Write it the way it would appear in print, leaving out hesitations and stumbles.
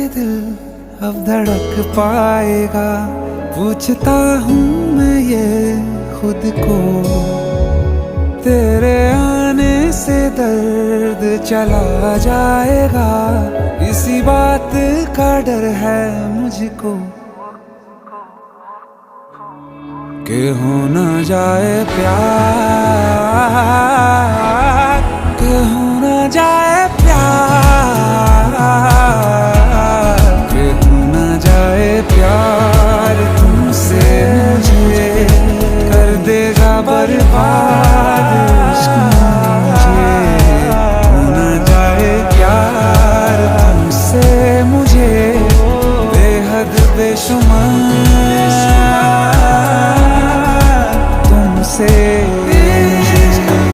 दिल अब धड़क पाएगा, पूछता हूँ मैं ये खुद को। तेरे आने से दर्द चला जाएगा, इसी बात का डर है मुझको कि हो न जाए प्यार, कि हो न जाए प्यार, कि हो न जाए प्यार तुमसे मुझे, कर देगा बर्बाद इश्क मुझे। हो न जाए प्यार तुमसे मुझे, बेहद बेशुमार